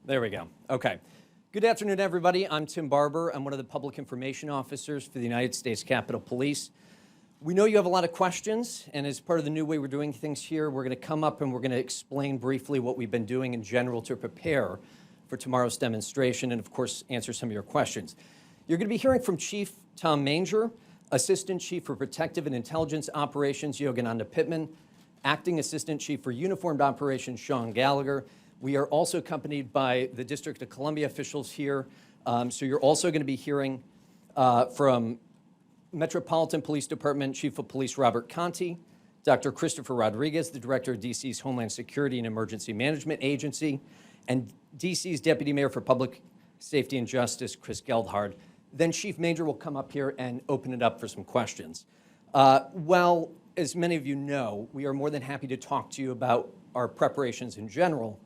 There we go. Okay. Good afternoon, everybody. I'm Tim Barber. I'm one of the public information officers for the United States Capitol Police. We know you have a lot of questions, and as part of the new way we're doing things here, we're going to come up and we're going to explain briefly what we've been doing in general to prepare for tomorrow's demonstration and, of course, answer some of your questions. You're going to be hearing from Chief Tom Manger, Assistant Chief for Protective and Intelligence Operations, Yogananda Pittman, Acting Assistant Chief for Uniformed Operations, Sean Gallagher. We are also accompanied by the District of Columbia officials here. So you're also going to be hearing from Metropolitan Police Department Chief of Police Robert Conte, Dr. Christopher Rodriguez, the Director of DC's Homeland Security and Emergency Management Agency, and DC's Deputy Mayor for Public Safety and Justice, Chris Geldhard. Then Chief Manger will come up here and open it up for some questions. Well, as many of you know, we are more than happy to talk to you about our preparations in general.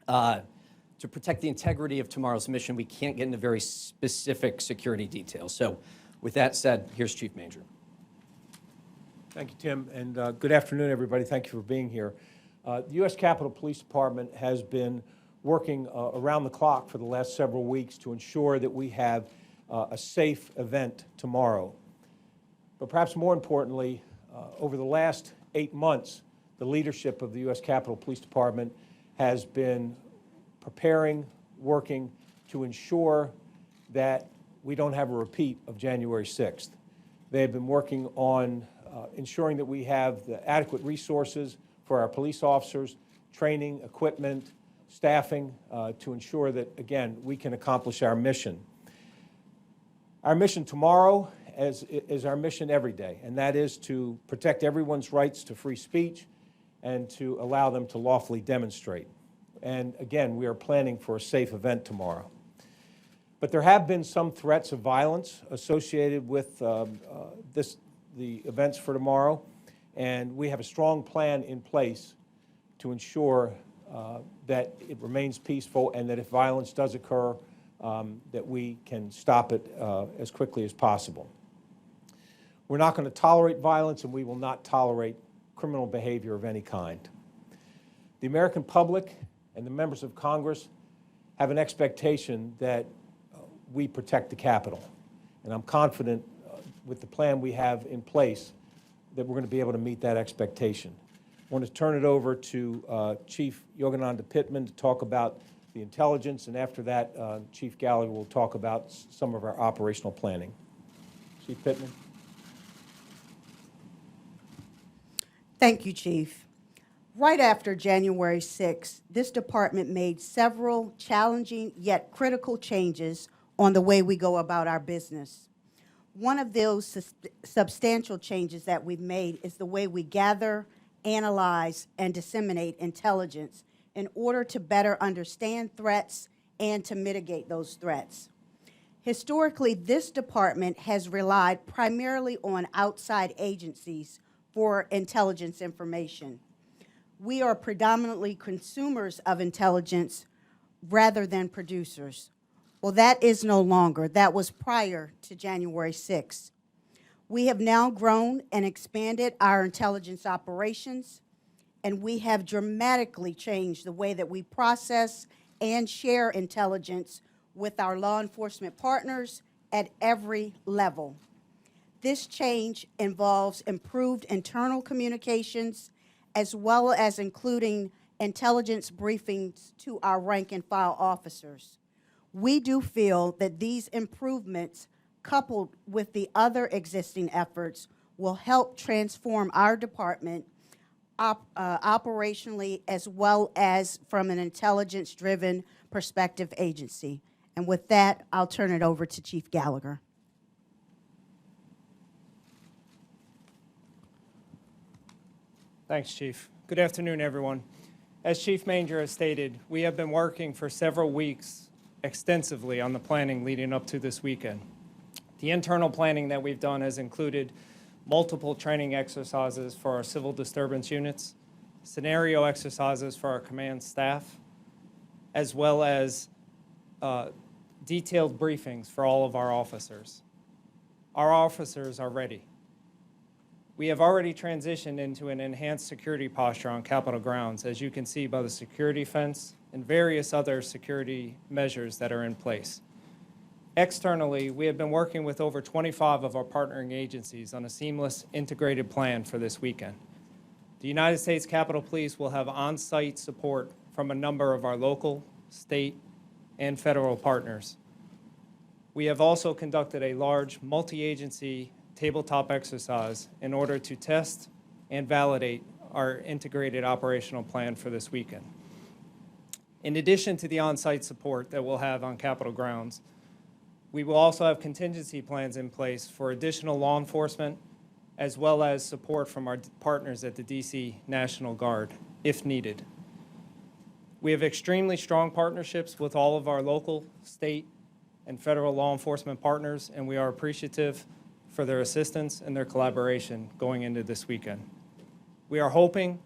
To protect the integrity of tomorrow's mission, we can't get into very specific security details. So with that said, here's Chief Manger. Thank you, Tim, and good afternoon, everybody. Thank you for being here. The U.S. Capitol Police Department has been working around the clock for the last several weeks to ensure that we have a safe event tomorrow. But perhaps more importantly, over the last 8 months, the leadership of the U.S. Capitol Police Department has been preparing, working to ensure that we don't have a repeat of January 6th. They have been working on ensuring that we have the adequate resources for our police officers, training, equipment, staffing, to ensure that, again, we can accomplish our mission. Our mission tomorrow is our mission every day, and that is to protect everyone's rights to free speech and to allow them to lawfully demonstrate. And again, we are planning for a safe event tomorrow. But there have been some threats of violence associated with the events for tomorrow, and we have a strong plan in place to ensure that it remains peaceful and that if violence does occur, that we can stop it as quickly as possible. We're not going to tolerate violence, and we will not tolerate criminal behavior of any kind. The American public and the members of Congress have an expectation that we protect the Capitol. And I'm confident with the plan we have in place that we're going to be able to meet that expectation. I want to turn it over to Chief Yogananda Pittman to talk about the intelligence, and after that, Chief Gallagher will talk about some of our operational planning. Chief Pittman. Thank you, Chief. Right after January 6th, this department made several challenging yet critical changes on the way we go about our business. One of those substantial changes that we've made is the way we gather, analyze, and disseminate intelligence in order to better understand threats and to mitigate those threats. Historically, this department has relied primarily on outside agencies for intelligence information. We are predominantly consumers of intelligence rather than producers. Well, that is no longer. That was prior to January 6th. We have now grown and expanded our intelligence operations, and we have dramatically changed the way that we process and share intelligence with our law enforcement partners at every level. This change involves improved internal communications as well as including intelligence briefings to our rank and file officers. We do feel that these improvements, coupled with the other existing efforts, will help transform our department operationally as well as from an intelligence-driven perspective agency. And with that, I'll turn it over to Chief Gallagher. Thanks, Chief. Good afternoon, everyone. As Chief Manger has stated, we have been working for several weeks extensively on the planning leading up to this weekend. The internal planning that we've done has included multiple training exercises for our civil disturbance units, scenario exercises for our command staff, as well as detailed briefings for all of our officers. Our officers are ready. We have already transitioned into an enhanced security posture on Capitol grounds, as you can see by the security fence and various other security measures that are in place. Externally, we have been working with over 25 of our partnering agencies on a seamless, integrated plan for this weekend. The United States Capitol Police will have on-site support from a number of our local, state, and federal partners. We have also conducted a large multi-agency tabletop exercise in order to test and validate our integrated operational plan for this weekend. In addition to the on-site support that we'll have on Capitol grounds, we will also have contingency plans in place for additional law enforcement, as well as support from our partners at the DC National Guard, if needed. We have extremely strong partnerships with all of our local, state, and federal law enforcement partners, and we are appreciative for their assistance and their collaboration going into this weekend. We are hoping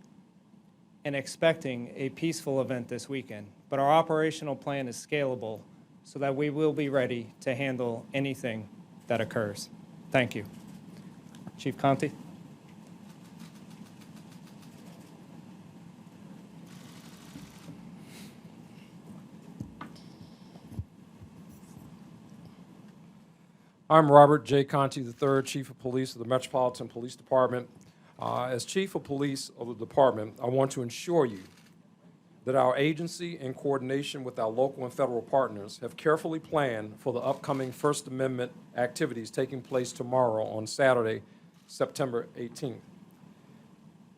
and expecting a peaceful event this weekend, but our operational plan is scalable so that we will be ready to handle anything that occurs. Thank you. Chief Conte. I'm Robert J. Conte III, Chief of Police of the Metropolitan Police Department. As Chief of Police of the department, I want to ensure you that our agency, in coordination with our local and federal partners, have carefully planned for the upcoming First Amendment activities taking place tomorrow on Saturday, September 18th.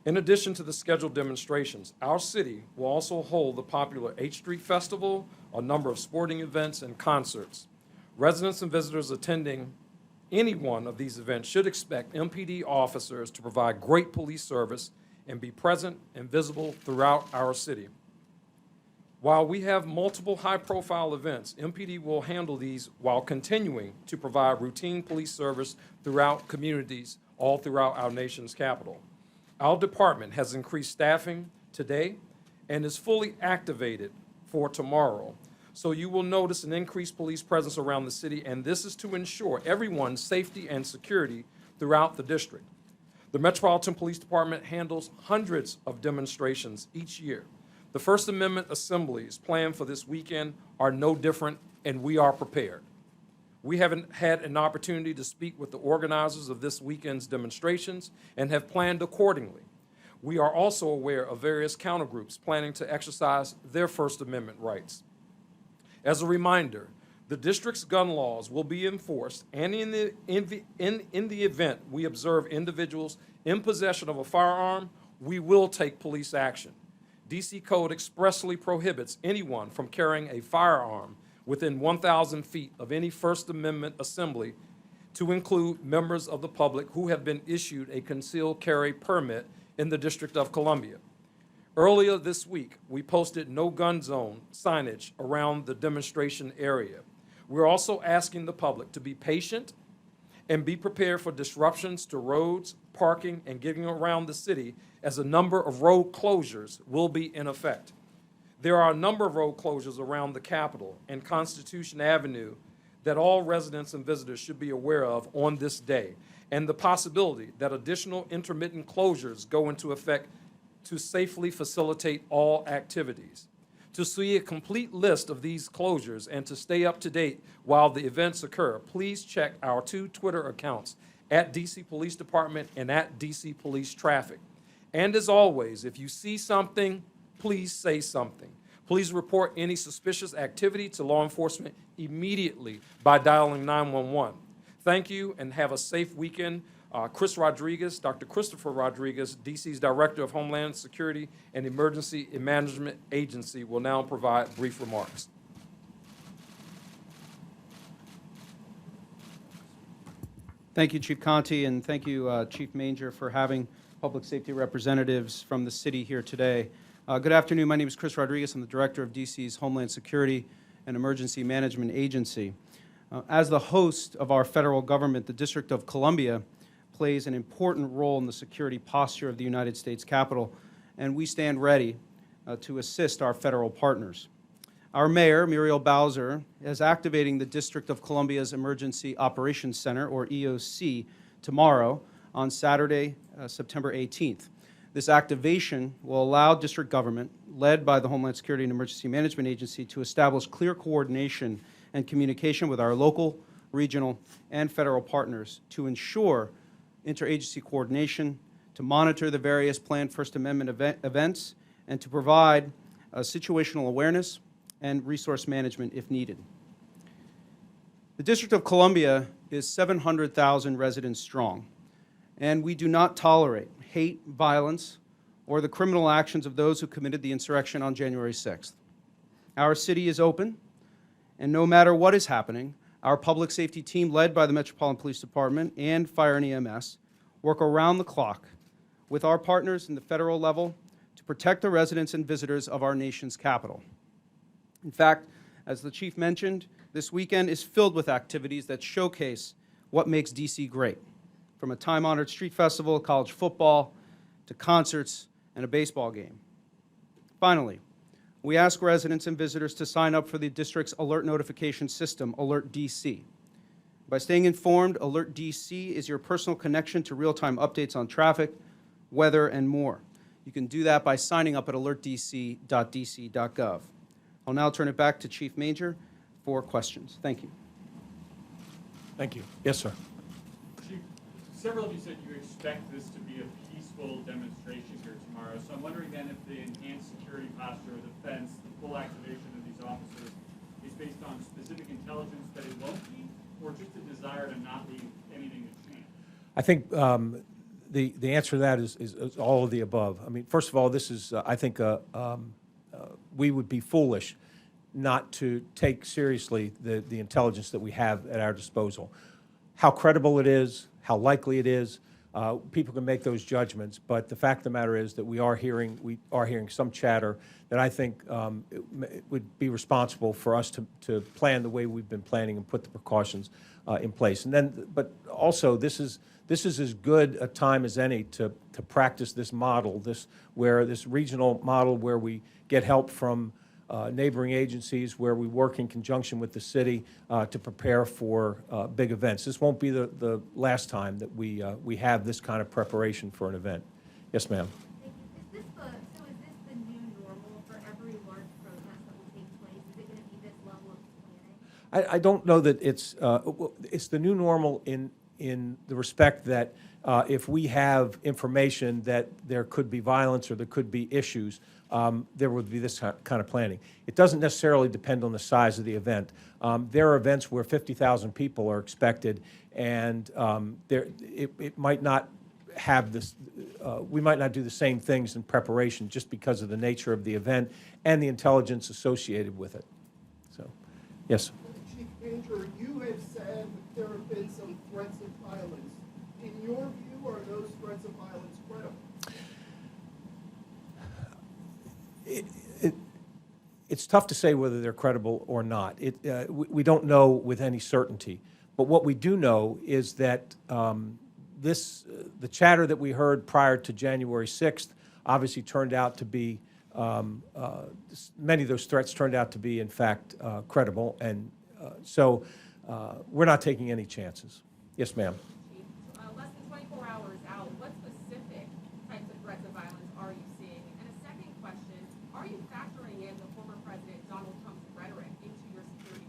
In addition to the scheduled demonstrations, our city will also hold the popular 8th Street Festival, a number of sporting events, and concerts. Residents and visitors attending any one of these events should expect MPD officers to provide great police service and be present and visible throughout our city. While we have multiple high-profile events, MPD will handle these while continuing to provide routine police service throughout communities all throughout our nation's capital. Our department has increased staffing today and is fully activated for tomorrow. So you will notice an increased police presence around the city, and this is to ensure everyone's safety and security throughout the district. The Metropolitan Police Department handles hundreds of demonstrations each year. The First Amendment assemblies planned for this weekend are no different, and we are prepared. We haven't had an opportunity to speak with the organizers of this weekend's demonstrations and have planned accordingly. We are also aware of various countergroups planning to exercise their First Amendment rights. As a reminder, the district's gun laws will be enforced, and in the event we observe individuals in possession of a firearm, we will take police action. DC Code expressly prohibits anyone from carrying a firearm within 1,000 feet of any First Amendment assembly, to include members of the public who have been issued a concealed carry permit in the District of Columbia. Earlier this week, we posted no gun zone signage around the demonstration area. We're also asking the public to be patient and be prepared for disruptions to roads, parking, and getting around the city, as a number of road closures will be in effect. There are a number of road closures around the Capitol and Constitution Avenue that all residents and visitors should be aware of on this day, and the possibility that additional intermittent closures go into effect to safely facilitate all activities. To see a complete list of these closures and to stay up to date while the events occur, please check our 2 Twitter accounts, at DC Police Department and at DC Police Traffic. And as always, if you see something, please say something. Please report any suspicious activity to law enforcement immediately by dialing 911. Thank you and have a safe weekend. Chris Rodriguez, Dr. Christopher Rodriguez, DC's Director of Homeland Security and Emergency Management Agency, will now provide brief remarks. Thank you, Chief Conte, and thank you, Chief Manger, for having public safety representatives from the city here today. Good afternoon. My name is Chris Rodriguez. I'm the Director of DC's Homeland Security and Emergency Management Agency. As the host of our federal government, the District of Columbia plays an important role in the security posture of the United States Capitol, and we stand ready to assist our federal partners. Our mayor, Muriel Bowser, is activating the District of Columbia's Emergency Operations Center, or EOC, tomorrow on Saturday, September 18th. This activation will allow district government, led by the Homeland Security and Emergency Management Agency, to establish clear coordination and communication with our local, regional, and federal partners to ensure interagency coordination, to monitor the various planned First Amendment events, and to provide situational awareness and resource management if needed. The District of Columbia is 700,000 residents strong, and we do not tolerate hate, violence, or the criminal actions of those who committed the insurrection on January 6th. Our city is open, and no matter what is happening, our public safety team, led by the Metropolitan Police Department and Fire and EMS, work around the clock with our partners in the federal level to protect the residents and visitors of our nation's capital. In fact, as the chief mentioned, this weekend is filled with activities that showcase what makes DC great, from a time-honored street festival, college football, to concerts and a baseball game. Finally, we ask residents and visitors to sign up for the district's alert notification system, Alert DC. By staying informed, Alert DC is your personal connection to real-time updates on traffic, weather, and more. You can do that by signing up at alertdc.dc.gov. I'll now turn it back to Chief Manger for questions. Thank you. Thank you. Yes, sir. Chief, several of you said you expect this to be a peaceful demonstration here tomorrow. So I'm wondering then if the enhanced security posture of the fence, the full activation of these officers, is based on specific intelligence that it won't be, or just a desire to not leave anything to chance? I think the answer to that is all of the above. I mean, first of all, this is, I think, we would be foolish not to take seriously the intelligence that we have at our disposal. How credible it is, how likely it is, people can make those judgments, but the fact of the matter is that we are hearing some chatter that I think it would be responsible for us to plan the way we've been planning and put the precautions in place. And then, but also, this is as good a time as any to practice this model, this regional model where we get help from neighboring agencies, where we work in conjunction with the city to prepare for big events. This won't be the last time that we have this kind of preparation for an event. Yes, ma'am. Thank you. Is this the new normal for every large protest that will take place? Is it going to be this level of planning? I don't know that it's the new normal in the respect that if we have information that there could be violence or there could be issues, there would be this kind of planning. It doesn't necessarily depend on the size of the event. There are events where 50,000 people are expected, and it might not have this, we might not do the same things in preparation just because of the nature of the event and the intelligence associated with it. So, yes. Chief Manger, you have said that there have been some threats of violence. In your view, are those threats of violence credible? It's tough to say whether they're credible or not. We don't know with any certainty. But what we do know is that the chatter that we heard prior to January 6th obviously turned out to be, many of those threats turned out to be, in fact, credible. And so we're not taking any chances. Yes, ma'am. Less than 24 hours out, what specific types of threats of violence are you seeing? And a second question, are you factoring in the former President Donald Trump's rhetoric into your security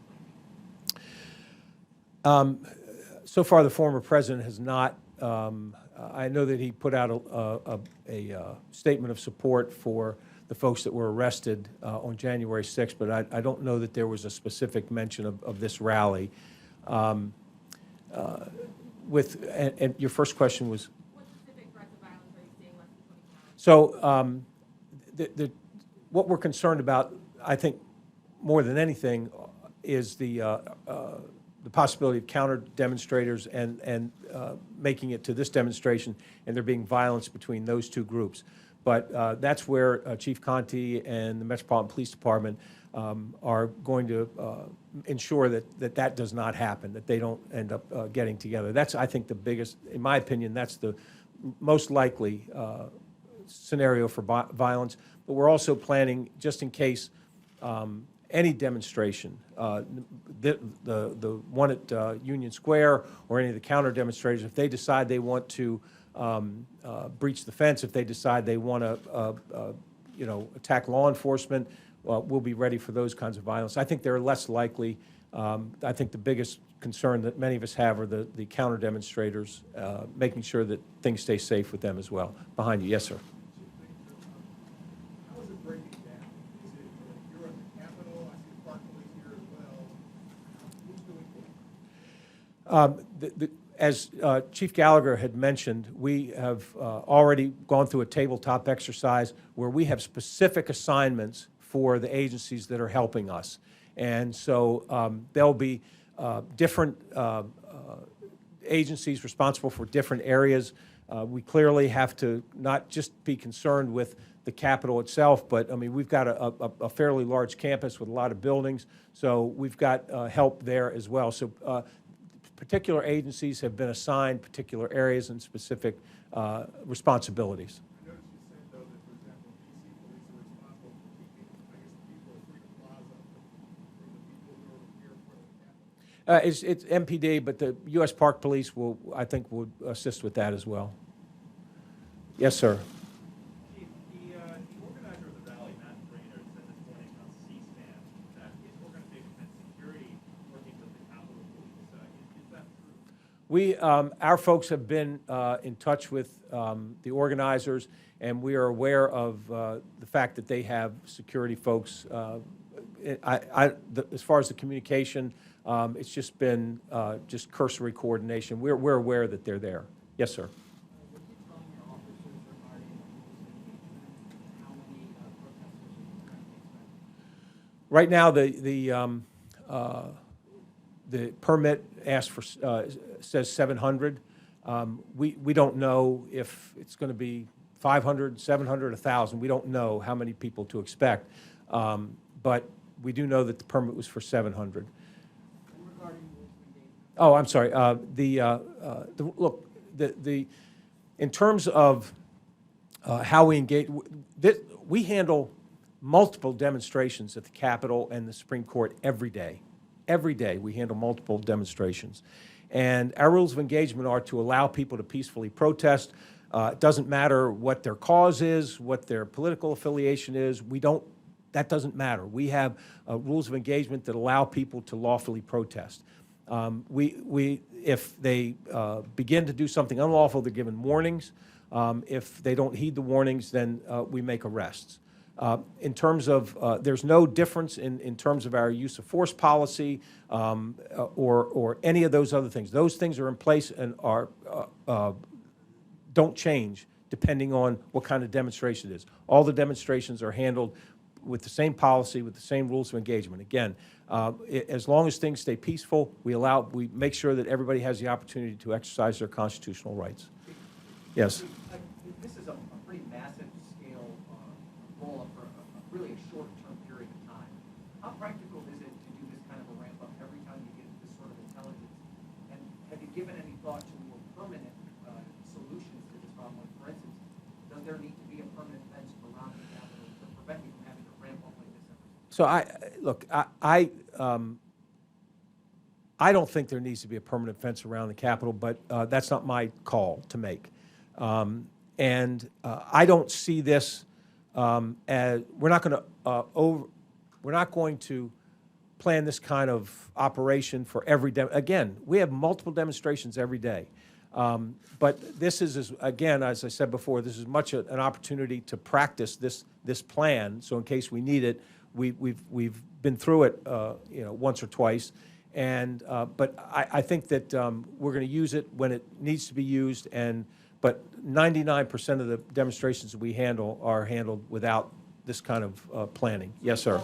planning? So far, the former president has not. I know that he put out a statement of support for the folks that were arrested on January 6th, but I don't know that there was a specific mention of this rally. And your first question was? What specific threats of violence are you seeing less than 24 hours? So what we're concerned about, I think, more than anything, is the possibility of counter-demonstrators and making it to this demonstration and there being violence between those two groups. But that's where Chief Conte and the Metropolitan Police Department are going to ensure that does not happen, that they don't end up getting together. That's, I think, the biggest, in my opinion, that's the most likely scenario for violence. But we're also planning, just in case any demonstration, the one at Union Square or any of the counter demonstrators, if they decide they want to breach the fence, if they decide they want to attack law enforcement, we'll be ready for those kinds of violence. I think they're less likely. I think the biggest concern that many of us have are the counter demonstrators, making sure that things stay safe with them as well. Behind you, yes, sir. How is it breaking down? Is it, you're at the Capitol, I see Park Police here as well. Who's doing what? As Chief Gallagher had mentioned, we have already gone through a tabletop exercise where we have specific assignments for the agencies that are helping us. And so there'll be different agencies responsible for different areas. We clearly have to not just be concerned with the Capitol itself, but I mean, we've got a fairly large campus with a lot of buildings, so we've got help there as well. So particular agencies have been assigned particular areas and specific responsibilities. I noticed you said, though, that, for example, DC police are responsible for keeping, I guess, the people at Freedom Plaza from the people who are here for the Capitol. It's MPD, but the U.S. Park Police will, I think, will assist with that as well. Yes, sir. Chief, the organizer of the rally, Matt Brainerd, said this morning on C-SPAN that his organization had security working with the Capitol Police. Is that true? Our folks have been in touch with the organizers, and we are aware of the fact that they have security folks. As far as the communication, it's just been just cursory coordination. We're aware that they're there. Yes, sir. What do you tell your officers regarding rules of engagement? How many protesters are you currently expecting? Right now, the permit asks for says 700. We don't know if it's going to be 500, 700, 1,000. We don't know how many people to expect, but we do know that the permit was for 700. And regarding rules of engagement? Oh, I'm sorry. Look, in terms of how we engage, we handle multiple demonstrations at the Capitol and the Supreme Court every day. Every day we handle multiple demonstrations. And our rules of engagement are to allow people to peacefully protest. It doesn't matter what their cause is, what their political affiliation is. That doesn't matter. We have rules of engagement that allow people to lawfully protest. If they begin to do something unlawful, they're given warnings. If they don't heed the warnings, then we make arrests. In terms of, there's no difference in terms of our use of force policy or any of those other things. Those things are in place and don't change depending on what kind of demonstration it is. All the demonstrations are handled with the same policy, with the same rules of engagement. Again, as long as things stay peaceful, we make sure that everybody has the opportunity to exercise their constitutional rights. Yes. This is a pretty massive scale roll-up for really a short-term period of time. How practical is it to do this kind of a ramp-up every time you get this sort of intelligence? And have you given any thought to more permanent solutions to this problem? Like, for instance, does there need to be a permanent fence around the Capitol to prevent you from having to ramp up like this every time? So I don't think there needs to be a permanent fence around the Capitol, but that's not my call to make. And I don't see this as we're not going to plan this kind of operation for every again, we have multiple demonstrations every day. But this is, again, as I said before, this is much an opportunity to practice this plan. So in case we need it, we've been through it, once or twice. And but I think that we're going to use it when it needs to be used. But 99% of the demonstrations that we handle are handled without this kind of planning. Yes, sir. Two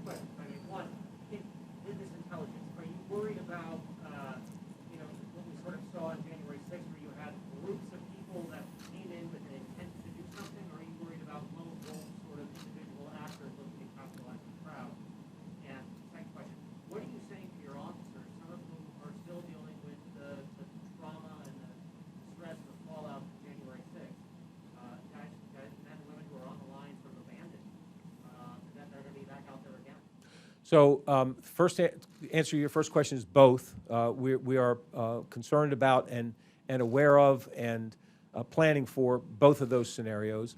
questions. I mean, one, in this intelligence, are you worried about, what we sort of saw on January 6th, where you had groups of people that came in with an intent to do something? Or are you worried about lone wolf sort of individual actors looking to capitalize the crowd? And second question, what are you saying to your officers, some of whom are still dealing with the trauma and the stress of fallout from January 6th? Guys, men and women who are on the line sort of abandoned So first, answer to your first question is both. We are concerned about and aware of and planning for both of those scenarios.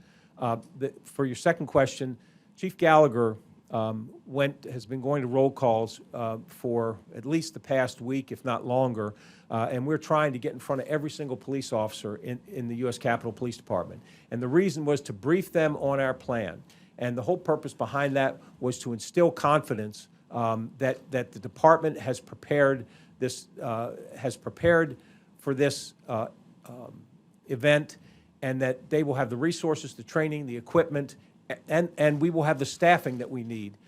For your second question, Chief Gallagher has been going to roll calls for at least the past week, if not longer, and we're trying to get in front of every single police officer in the U.S. Capitol Police Department. And the reason was to brief them on our plan. And the whole purpose behind that was to instill confidence that the department has prepared for this event, and that they will have the resources, the training, the equipment, and we will have the staffing that we need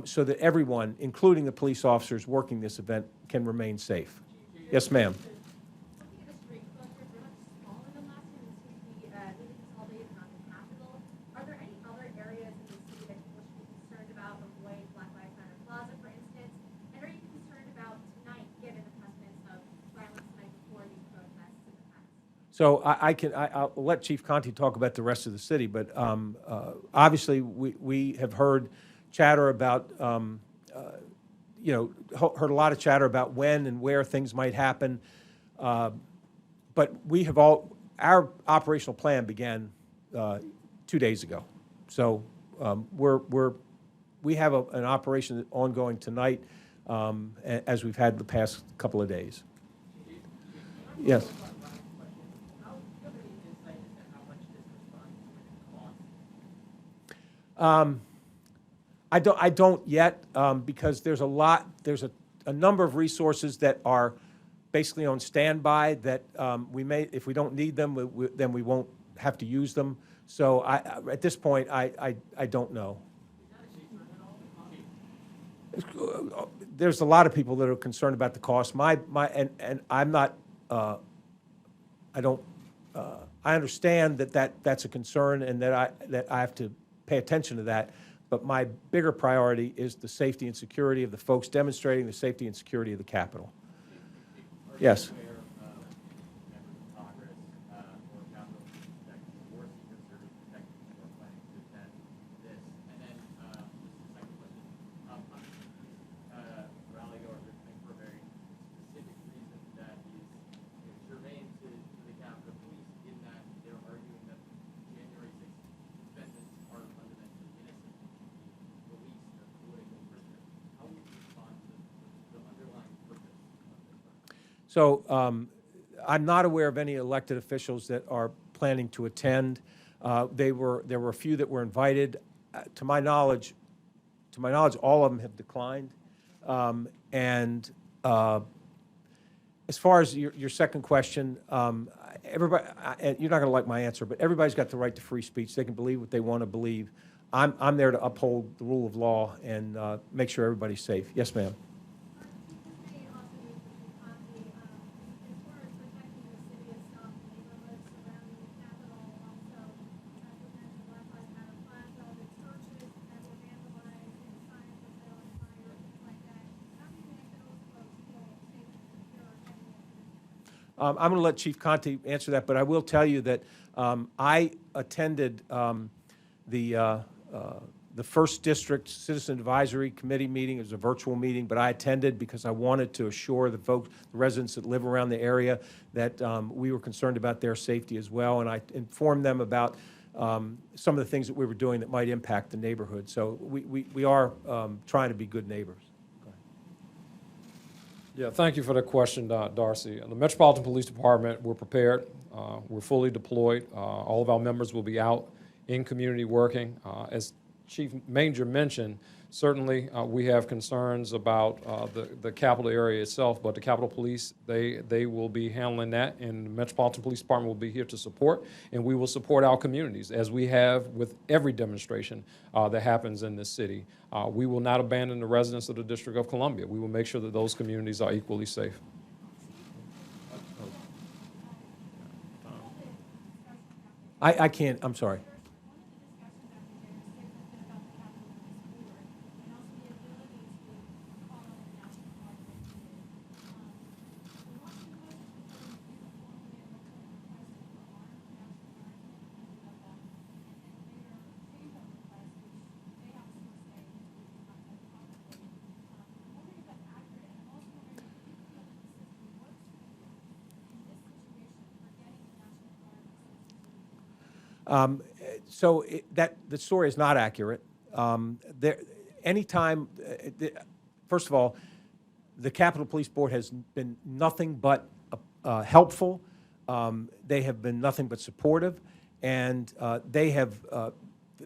so that everyone, including the police officers working this event, can remain safe. Yes, ma'am. Looking at the street closures, they're much smaller than last year, and seem to be maybe consolidated around the Capitol. Are there any other areas in the city that people should be concerned about, avoid Black Lives Matter Plaza, for instance? And are you concerned about tonight, given the precedence of violence the night before these protests in the past? So I'll let Chief Conte talk about the rest of the city, but obviously we have heard chatter about heard a lot of chatter about when and where things might happen. But our operational plan began 2 days ago. So we have an operation ongoing tonight as we've had the past couple of days. Yes. I don't yet because there's a number of resources that are basically on standby that we may, if we don't need them, then we won't have to use them. So at this point, I don't know. There's a lot of people that are concerned about the cost. And I'm not. I understand that's a concern and that I have to pay attention to that. But my bigger priority is the safety and security of the folks demonstrating, the safety and security of the Capitol. Yes. So I'm not aware of any elected officials that are planning to attend. There were a few that were invited. To my knowledge, all of them have declined. And as far as your second question, everybody, and you're not going to like my answer, but everybody's got the right to free speech. They can believe what they want to believe. I'm there to uphold the rule of law and make sure everybody's safe. Yes, ma'am. I'm going to let Chief Conte answer that, but I will tell you that I attended the First District Citizen Advisory Committee meeting. It was a virtual meeting, but I attended because I wanted to assure the residents that live around the area that we were concerned about their safety as well, and I informed them about some of the things that we were doing that might impact the neighborhood. So we are trying to be good neighbors. Yeah, thank you for the question, Darcy. The Metropolitan Police Department, we're prepared. We're fully deployed. All of our members will be out in community working. As Chief Manger mentioned, certainly we have concerns about the Capitol area itself, but the Capitol Police, they will be handling that, and the Metropolitan Police Department will be here to support, and we will support our communities, as we have with every demonstration that happens in this city. We will not abandon the residents of the District of Columbia. We will make sure that those communities are equally safe. I can't, I'm sorry. So the story is not accurate. Anytime, first of all, the Capitol Police Board has been nothing but helpful. They have been nothing but supportive, and they have.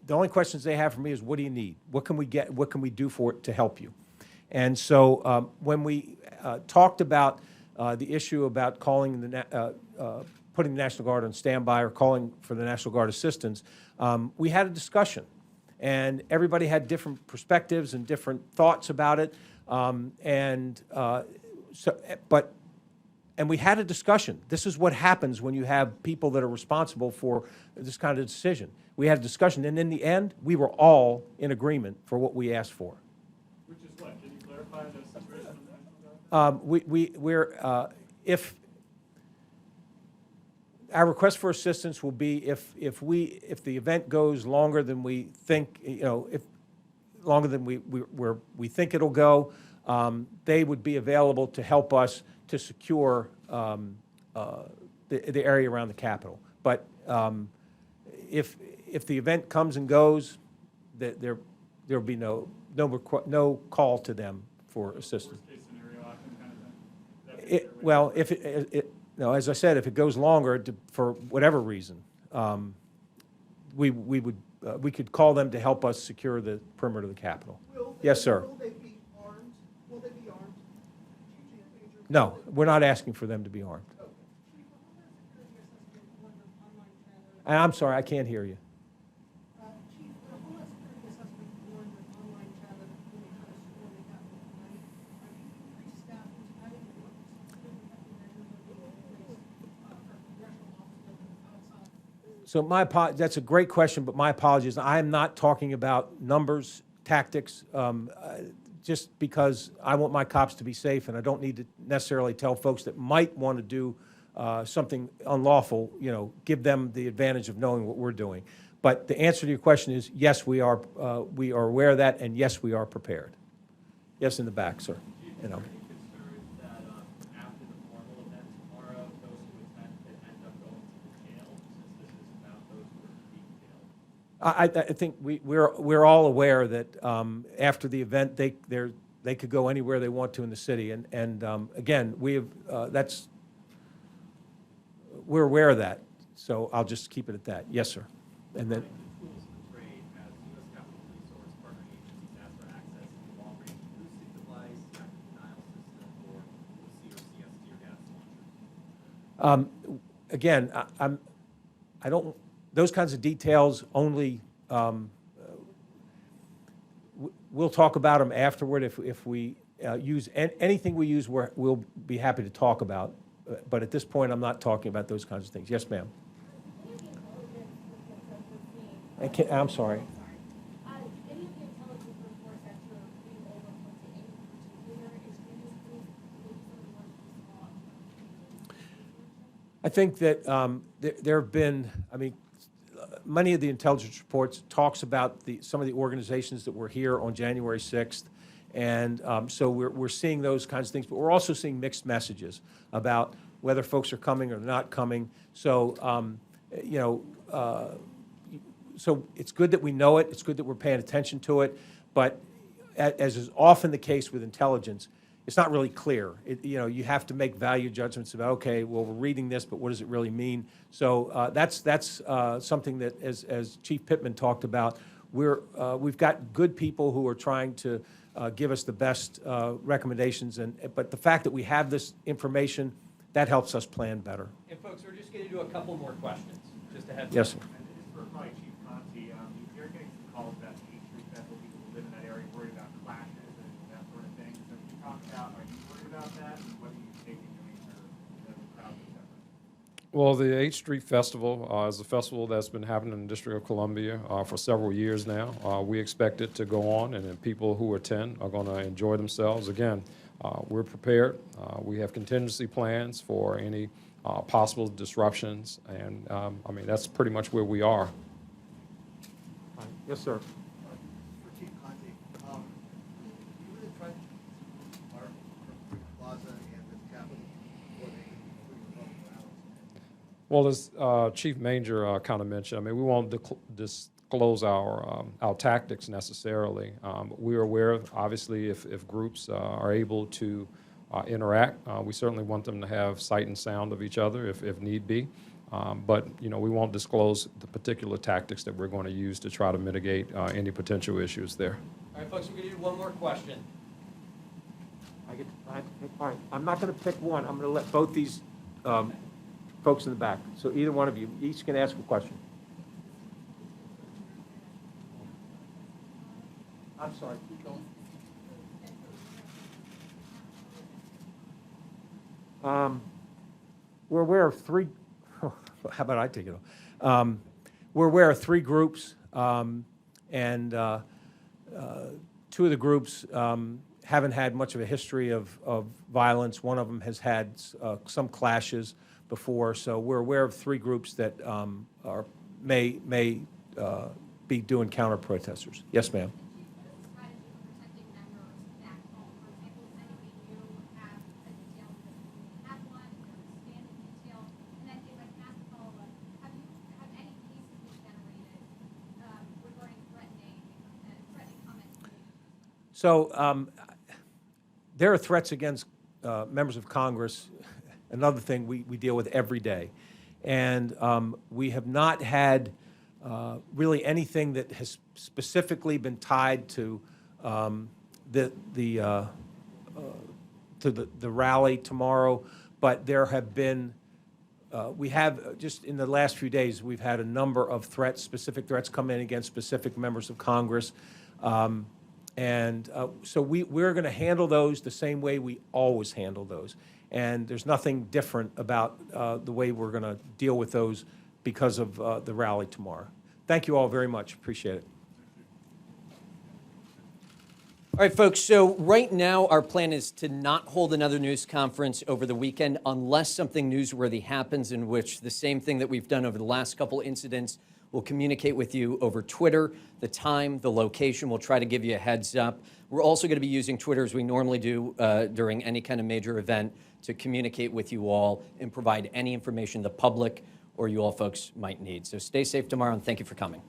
The only questions they have for me is, what do you need? What can we get? What can we do for it to help you? And so when we talked about the issue about calling putting the National Guard on standby or calling for the National Guard assistance, we had a discussion, and everybody had different perspectives and different thoughts about it, and we had a discussion. This is what happens when you have people that are responsible for this kind of decision. We had a discussion, and in the end, we were all in agreement for what we asked for. Which is what? Can you clarify the situation on the National Guard? If our request for assistance will be if the event goes longer than we think, if longer than we think it'll go, they would be available to help us to secure the area around the Capitol. But if the event comes and goes, there'll be no call to them for assistance. Worst case scenario option kind of thing? That's Well, as I said, if it goes longer for whatever reason, we could call them to help us secure the perimeter of the Capitol. Yes, sir. Will they be armed? Will they be armed? Chief Major? No, we're not asking for them to be armed. And I'm sorry, I can't hear you. Chief, the Homeland Security Assessment warned that online chat that when they had a storm they got tonight. Are you increased staff tonight? What specifically measures are being placed for congressional offices outside? So that's a great question, but my apologies. I am not talking about numbers, tactics, just because I want my cops to be safe, and I don't need to necessarily tell folks that might want to do something unlawful, give them the advantage of knowing what we're doing. But the answer to your question is, yes, we are aware of that, and yes, we are prepared. Yes, in the back, sir. Are there any concerns that after the formal event tomorrow, those who attend could end up going to jail, since this is about those who are being jailed? I think we're all aware that after the event, they could go anywhere they want to in the city, and again, we're aware of that. So I'll just keep it at that. Yes, sir. And then. The tools of the trade, as U.S. Capitol Police or its partner agencies ask for access to long-range acoustic device, active denial system, or OC or CS tear gas launcher? Again, I don't. Those kinds of details only. We'll talk about them afterward. If we use anything we use, we'll be happy to talk about. But at this point, I'm not talking about those kinds of things. Yes, ma'am. I'm sorry. Any of the intelligence reports that you're being overlooked to any particular extremist group, maybe some of the ones you saw? I think that there have been, many of the intelligence reports talks about some of the organizations that were here on January 6th. And so we're seeing those kinds of things, but we're also seeing mixed messages about whether folks are coming or not coming. So, so it's good that we know it. It's good that we're paying attention to it. But as is often the case with intelligence, it's not really clear. You have to make value judgments about, okay, well, we're reading this, but what does it really mean? So that's something that, as Chief Pittman talked about, we've got good people who are trying to give us the best recommendations, but the fact that we have this information, that helps us plan better. And folks, we're just going to do a couple more questions, just to have. Yes, sir. And this is for probably Chief Conte. You're getting some calls about the 8th Street Festival, people who live in that area worried about clashes and that sort of thing. So can you talk about, are you worried about that, and what are you taking to make sure that the crowd is separate? Well, the 8th Street Festival is a festival that's been happening in the District of Columbia for several years now. We expect it to go on, and then people who attend are going to enjoy themselves. Again, we're prepared. We have contingency plans for any possible disruptions, and that's pretty much where we are. Yes, sir. For Chief Conte, you really tried to mark Freedom Plaza and the Capitol before they included the public rallies. Well, as Chief Manger kind of mentioned, I mean, we won't disclose our tactics necessarily. We are aware, obviously, if groups are able to interact, we certainly want them to have sight and sound of each other if need be. But, you know, we won't disclose the particular tactics that we're going to use to try to mitigate any potential issues there. All right, folks, we're going to do one more question. I have to pick, all right, I'm not going to pick one. I'm going to let both these folks in the back. So either one of you, each can ask a question. I'm sorry, keep going. We're aware of three, how about I take it on? We're aware of three groups, and two of the groups haven't had much of a history of violence. One of them has had some clashes before, so we're aware of three groups that may be doing counter protesters. Yes, ma'am. Strategy for protecting members back home. For example, does anybody new have a detail because have one, is there a standing detail? And then if I can ask a follow-up, have any cases been generated regarding threatening comments? So there are threats against members of Congress, another thing we deal with every day. And we have not had really anything that has specifically been tied to the rally tomorrow, but there have been, we have, just in the last few days, we've had a number of threats, specific threats come in against specific members of Congress. So we're going to handle those the same way we always handle those. And there's nothing different about the way we're going to deal with those because of the rally tomorrow. Thank you all very much. Appreciate it. All right, folks, so right now our plan is to not hold another news conference over the weekend unless something newsworthy happens, in which the same thing that we've done over the last couple incidents, we'll communicate with you over Twitter, the time, the location. We'll try to give you a heads up. We're also going to be using Twitter as we normally do during any kind of major event to communicate with you all and provide any information the public or you all folks might need. So stay safe tomorrow, and thank you for coming.